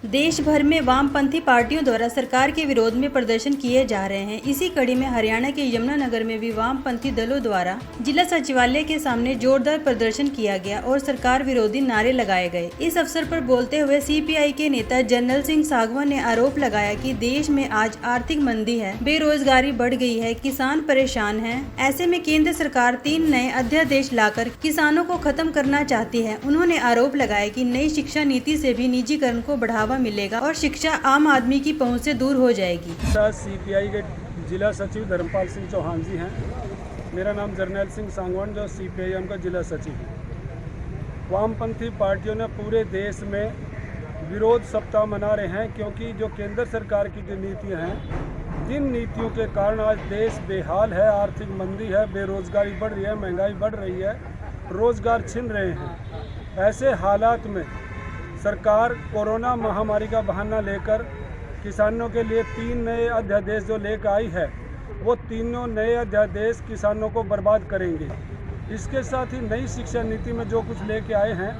देश भर में वामपंथी पार्टियों द्वारा सरकार के विरोध में प्रदर्शन किए जा रहे हैं। इसी कड़ी में हरियाणा के यमुनानगर में भी वामपंथी दलों द्वारा जिला सचिवालय के सामने जोरदार प्रदर्शन किया गया और सरकार विरोधी नारे लगाए गए। इस अवसर पर बोलते हुए सीपीआई के नेता जनरल सिंह सांगवान ने आरोप लगाया कि देश में आज आर्थिक मंदी है, बेरोजगारी बढ़ गई है, किसान परेशान है। ऐसे में केंद्र सरकार 3 नए अध्यादेश लाकर किसानों को खत्म करना चाहती है। उन्होंने आरोप लगाया कि नई शिक्षा नीति से भी निजीकरण को बढ़ावा मिलेगा और शिक्षा आम आदमी की पहुंच से दूर हो जाएगी। सीपीआई के जिला सचिव धर्मपाल सिंह चौहान जी हैं। मेरा नाम जर्नैल सिंह सांगवान जो सीपीआई का जिला सचिव है। वामपंथी पार्टियों ने पूरे देश में विरोध सप्ताह मना रहे हैं क्योंकि जो केंद्र सरकार की जो नीतियाँ हैं, जिन नीतियों के कारण आज देश बेहाल है, आर्थिक मंदी है, बेरोजगारी बढ़ रही है, महंगाई बढ़ रही है, रोजगार छिन रहे हैं। ऐसे हालात में सरकार कोरोना महामारी का बहाना लेकर किसानों के लिए 3 नए अध्यादेश जो लेकर आई है, वो तीनों नए अध्यादेश किसानों को बर्बाद करेंगे। इसके साथ ही नई शिक्षा नीति में जो कुछ लेके आए हैं,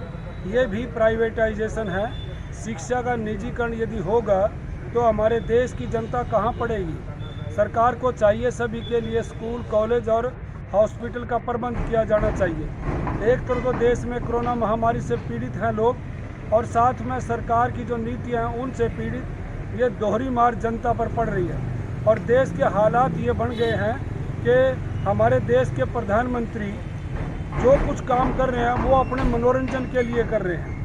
ये भी प्राइवेटाइजेशन है। शिक्षा का निजीकरण यदि होगा तो हमारे देश की जनता कहाँ पढ़ेगी। सरकार को चाहिए सभी के लिए स्कूल, कॉलेज और हॉस्पिटल का प्रबंध किया जाना चाहिए। एक तरफ तो देश में कोरोना महामारी से पीड़ित हैं लोग और साथ में सरकार की जो नीतियाँ हैं उनसे पीड़ित, ये दोहरी मार जनता पर पड़ रही है। और देश के हालात ये बन गए हैं कि हमारे देश के प्रधानमंत्री जो कुछ काम कर रहे हैं वो अपने मनोरंजन के लिए कर रहे हैं।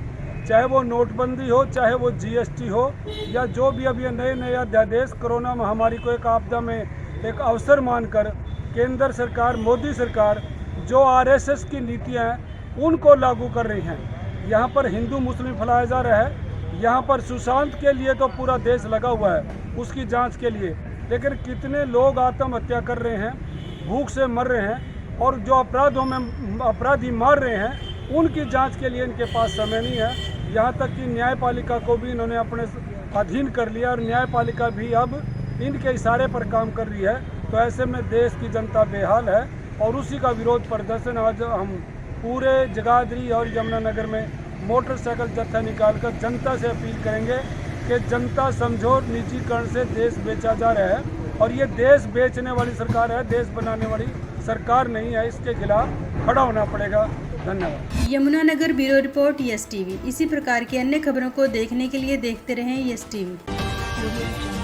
चाहे वो नोटबंदी हो, चाहे वो जीएसटी हो, या जो भी अब ये नए अध्यादेश कोरोना महामारी को एक आपदा में एक अवसर मानकर केंद्र सरकार, मोदी सरकार जो आरएसएस की नीतियाँ हैं उनको लागू कर रही हैं। यहाँ पर हिंदू मुस्लिम फैलाया जा रहा है। यहाँ पर सुशांत के लिए तो पूरा देश लगा हुआ है, उसकी जांच के लिए, लेकिन कितने लोग आत्महत्या कर रहे हैं, भूख से मर रहे हैं, और जो अपराधों में अपराधी मार रहे हैं उनकी जांच के लिए इनके पास समय नहीं है। यहाँ तक कि न्यायपालिका को भी इन्होंने अपने अधीन कर लिया और न्यायपालिका भी अब इनके इशारे पर काम कर रही है। तो ऐसे में देश की जनता बेहाल है और उसी का विरोध प्रदर्शन आज हम पूरे जगाधरी और यमुनानगर में मोटरसाइकिल जत्था निकालकर जनता से अपील करेंगे कि जनता समझो, निजीकरण से देश बेचा जा रहा है और ये देश बेचने वाली सरकार है, देश बनाने वाली सरकार नहीं है। इसके खिलाफ खड़ा होना पड़ेगा। धन्यवाद। Yamunanagar bureau report yes TV. इसी प्रकार की अन्य खबरों को देखने के लिए देखते रहें यस टीवी।